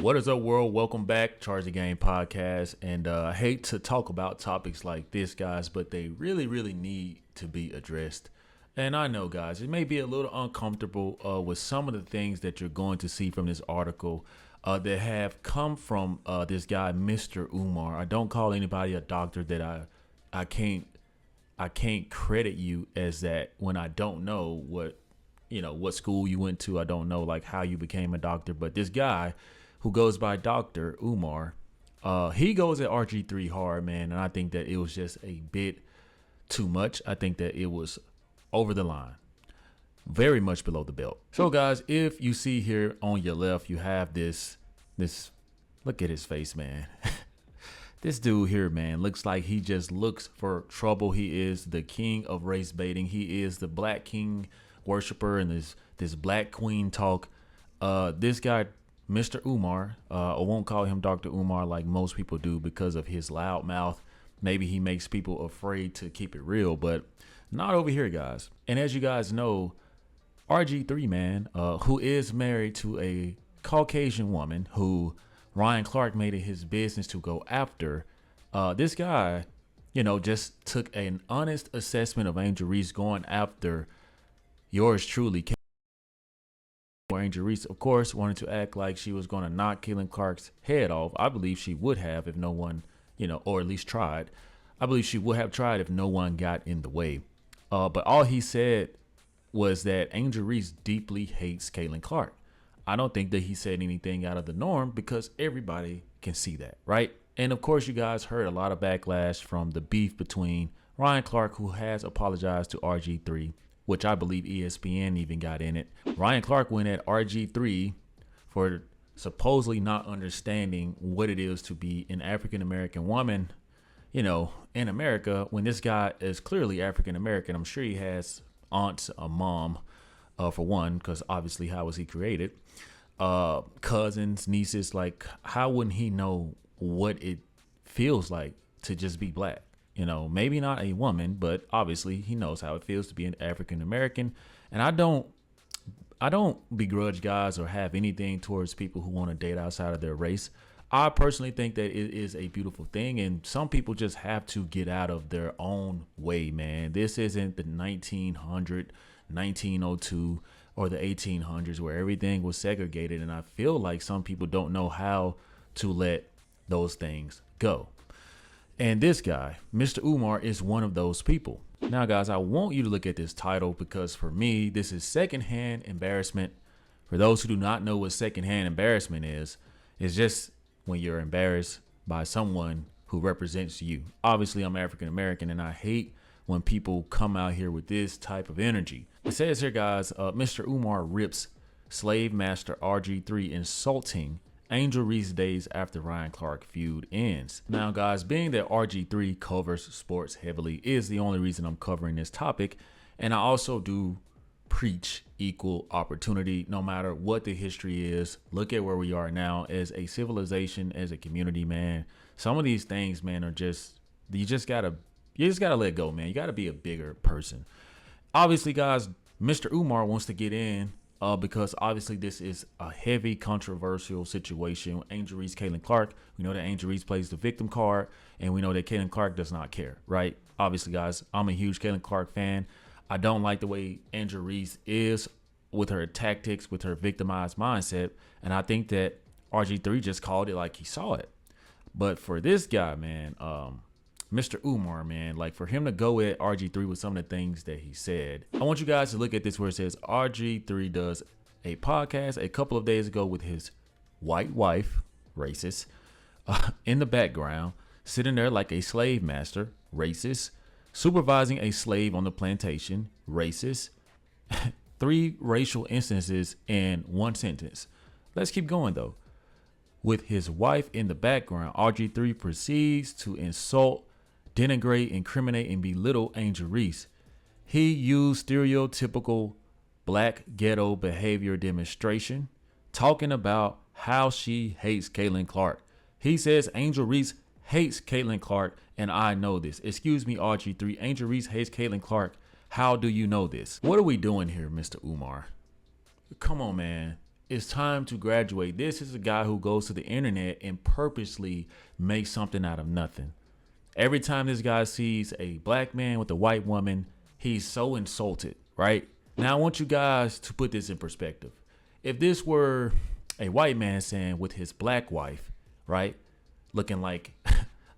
What is up, world? Welcome back, Charge the Game podcast. And I hate to talk about topics like this, guys, but they really need to be addressed. And I know, guys, it may be a little uncomfortable with some of the things that you're going to see from this article that have come from this guy, Mr. Umar. I don't call anybody a doctor that I can't credit you as that when I don't know what school you went to. I don't know like how you became a doctor, but this guy who goes by Dr.Umar, he goes at RG3 hard, man. And I think that it was just a bit too much. I think that it was over the line, very much below the belt. So guys, if you see here on your left, you have this, look at his face, man. This dude here, man, looks like he just looks for trouble. He is the king of race baiting. He is the black king worshiper and this black queen talk. This guy, Mr. Umar, I won't call him Dr. Umar like most people do because of his loud mouth. Maybe he makes people afraid to keep it real, but not over here, guys. And as you guys know, RG3, man, who is married to a Caucasian woman who Ryan Clark made it his business to go after. This guy, just took an honest assessment of Angel Reese going after yours truly. Angel Reese, of course, wanted to act like she was going to knock Caitlin Clark's head off. I believe she would have if no one, or at least tried. I believe she would have tried if no one got in the way. But all he said was that Angel Reese deeply hates Caitlin Clark. I don't think that he said anything out of the norm because everybody can see that, right? And of course, you guys heard a lot of backlash from the beef between Ryan Clark, who has apologized to RG3, which I believe ESPN even got in it. Ryan Clark went at RG3 for supposedly not understanding what it is to be an African-American woman, in America, when this guy is clearly African-American. I'm sure he has aunts, a mom, for one, because obviously how was he created? Cousins, nieces, like how wouldn't he know what it feels like to just be black? Maybe not a woman, but obviously he knows how it feels to be an African-American. And I don't begrudge guys or have anything towards people who want to date outside of their race. I personally think that it is a beautiful thing, and some people just have to get out of their own way, man. This isn't the 1900, 1902, or the 1800s where everything was segregated, and I feel like some people don't know how to let those things go. And this guy, Mr. Umar, is one of those people. Now, guys, I want you to look at this title because for me, this is secondhand embarrassment. For those who do not know what secondhand embarrassment is, it's just when you're embarrassed by someone who represents you. Obviously, I'm African-American, and I hate when people come out here with this type of energy. It says here, guys, Mr. Umar rips slave master RG3 insulting Angel Reese days after Ryan Clark feud ends. Now, guys, being that RG3 covers sports heavily is the only reason I'm covering this topic. And I also do preach equal opportunity no matter what the history is. Look at where we are now as a civilization, as a community, man. Some of these things, man, are just, you just gotta let go, man. You gotta be a bigger person. Obviously, guys, Mr. Umar wants to get in because obviously this is a heavy controversial situation. Angel Reese, Caitlin Clark. We know that Angel Reese plays the victim card, and we know that Caitlin Clark does not care, right? Obviously, guys, I'm a huge Caitlin Clark fan. I don't like the way Angel Reese is with her tactics, with her victimized mindset, and I think that RG3 just called it like he saw it. But for this guy, man, Mr. Umar, man, like for him to go at RG3 with some of the things that he said, I want you guys to look at this where it says RG3 does a podcast a couple of days ago with his white wife, racist, in the background, sitting there like a slave master, racist, supervising a slave on the plantation, racist, 3 racial instances in one sentence. Let's keep going though. With his wife in the background, RG3 proceeds to insult, denigrate, incriminate, and belittle Angel Reese. He used stereotypical black ghetto behavior demonstration, talking about how she hates Caitlin Clark. He says Angel Reese hates Caitlin Clark, and I know this. Excuse me, RG3. Angel Reese hates Caitlin Clark. How do you know this? What are we doing here, Mr. Umar? Come on, man. It's time to graduate. This is a guy who goes to the internet and purposely makes something out of nothing. Every time this guy sees a black man with a white woman, he's so insulted, right? Now, I want you guys to put this in perspective. If this were a white man saying with his black wife, right, looking like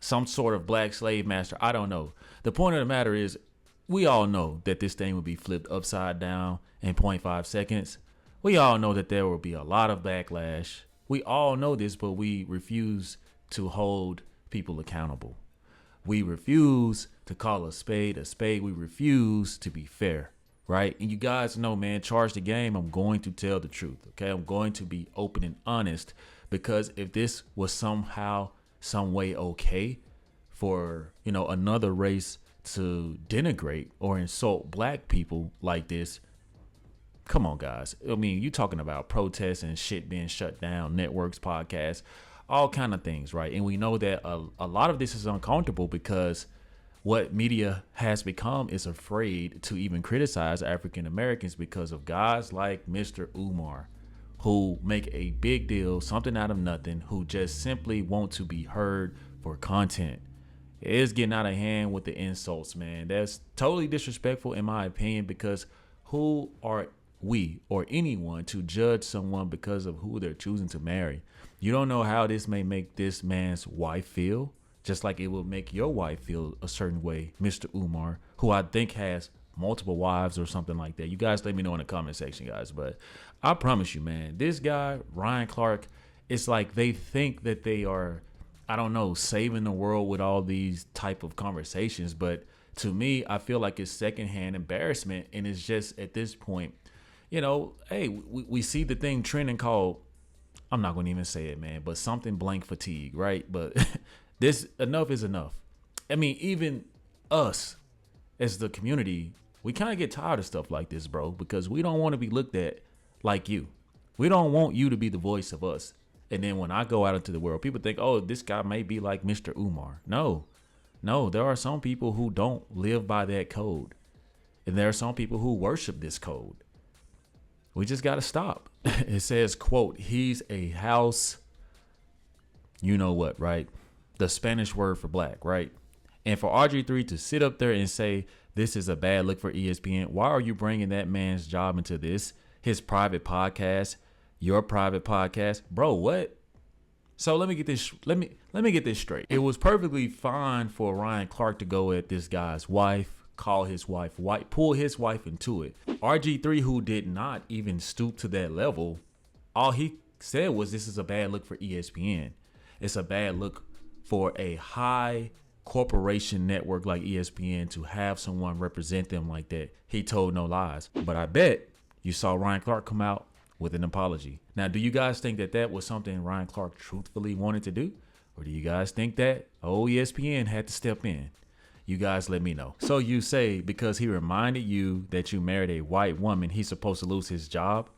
some sort of black slave master, I don't know. The point of the matter is, we all know that this thing would be flipped upside down in 0.5 seconds. We all know that there will be a lot of backlash. We all know this, but we refuse to hold people accountable. We refuse to call a spade a spade. We refuse to be fair, right? And you guys know, man, Charge the Game, I'm going to tell the truth, okay? I'm going to be open and honest, because if this was somehow, some way okay for, another race to denigrate or insult black people like this, come on, guys. I mean, you talking about protests and shit being shut down, networks, podcasts, all kind of things, right? And we know that a lot of this is uncomfortable because what media has become is afraid to even criticize African Americans because of guys like Mr. Umar, who make a big deal, something out of nothing, who just simply want to be heard for content. It is getting out of hand with the insults, man. That's totally disrespectful in my opinion, because who are we or anyone to judge someone because of who they're choosing to marry? You don't know how this may make this man's wife feel, just like it will make your wife feel a certain way, Mr. Umar, who I think has multiple wives or something like that. You guys let me know in the comment section, guys. But I promise you, man, this guy, Ryan Clark, it's like they think that they are, I don't know, saving the world with all these type of conversations. But to me, I feel like it's secondhand embarrassment. And it's just at this point, hey, we see the thing trending called, I'm not going to even say it, man, but something blank fatigue, right? But this, enough is enough. I mean, even us as the community, we kind of get tired of stuff like this, bro, because we don't want to be looked at like you. We don't want you to be the voice of us. And then when I go out into the world, people think, oh, this guy may be like Mr. Umar. No, there are some people who don't live by that code. And there are some people who worship this code. We just got to stop. It says, quote, he's a house, you know what, right? The Spanish word for black, right? And for RG3 to sit up there and say this is a bad look for ESPN, why are you bringing that man's job into this? His private podcast, your private podcast, bro, what? So let me get this. Let me get this straight. It was perfectly fine for Ryan Clark to go at this guy's wife, call his wife white, pull his wife into it. RG3, who did not even stoop to that level, all he said was this is a bad look for ESPN. It's a bad look for a high corporation network like ESPN to have someone represent them like that. He told no lies. But I bet you saw Ryan Clark come out with an apology. Now, do you guys think that that was something Ryan Clark truthfully wanted to do? Or do you guys think that, ESPN had to step in? You guys let me know. So you say because he reminded you that you married a white woman, he's supposed to lose his job,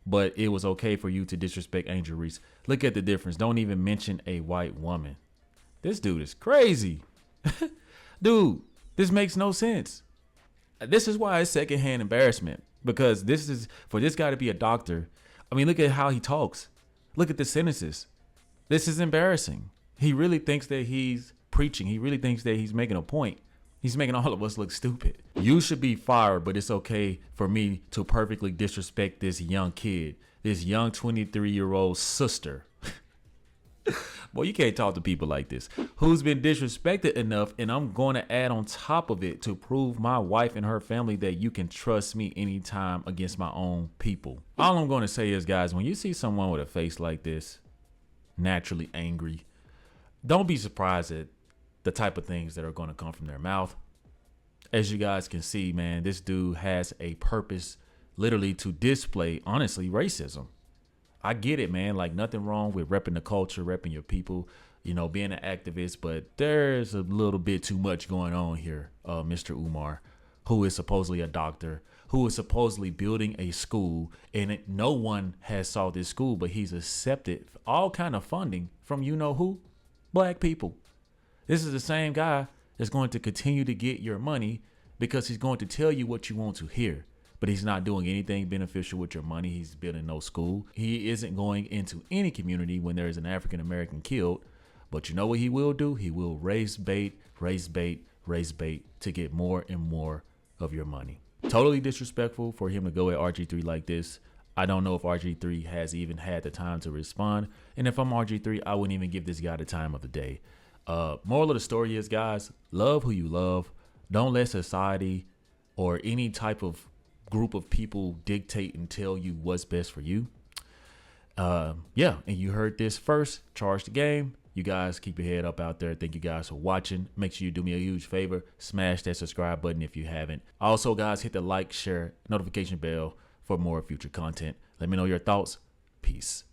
but it was okay for you to disrespect Angel Reese. Look at the difference. Don't even mention a white woman. This dude is crazy. Dude, this makes no sense. This is why it's secondhand embarrassment, because this is for this guy to be a doctor. I mean, look at how he talks. Look at the sentences. This is embarrassing. He really thinks that he's preaching. He really thinks that he's making a point. He's making all of us look stupid. You should be fired, but it's okay for me to perfectly disrespect this young kid, this young 23-year-old sister. Boy, you can't talk to people like this, who's been disrespected enough, and I'm going to add on top of it to prove my wife and her family that you can trust me anytime against my own people. All I'm going to say is, guys, when you see someone with a face like this, naturally angry, don't be surprised at the type of things that are going to come from their mouth. As you guys can see, man, this dude has a purpose literally to display, honestly, racism. I get it, man. Like, nothing wrong with repping the culture, repping your people, being an activist. But there's a little bit too much going on here, Mr. Umar, who is supposedly a doctor, who is supposedly building a school. And no one has saw this school, but he's accepted all kind of funding from who? Black people. This is the same guy that's going to continue to get your money because he's going to tell you what you want to hear. but he's not doing anything beneficial with your money. He's building no school. He isn't going into any community when there is an African American killed. But you know what he will do? He will raise bait to get more and more of your money. Totally disrespectful for him to go at RG3 like this. I don't know if RG3 has even had the time to respond. And if I'm RG3, I wouldn't even give this guy the time of the day. Moral of the story is, guys, love who you love. Don't let society or any type of group of people dictate and tell you what's best for you. Yeah, and you heard this first. Charge the game. You guys keep your head up out there. Thank you guys for watching. Make sure you do me a huge favor. Smash that subscribe button if you haven't. Also, guys, hit the like, share, notification bell for more future content. Let me know your thoughts. Peace.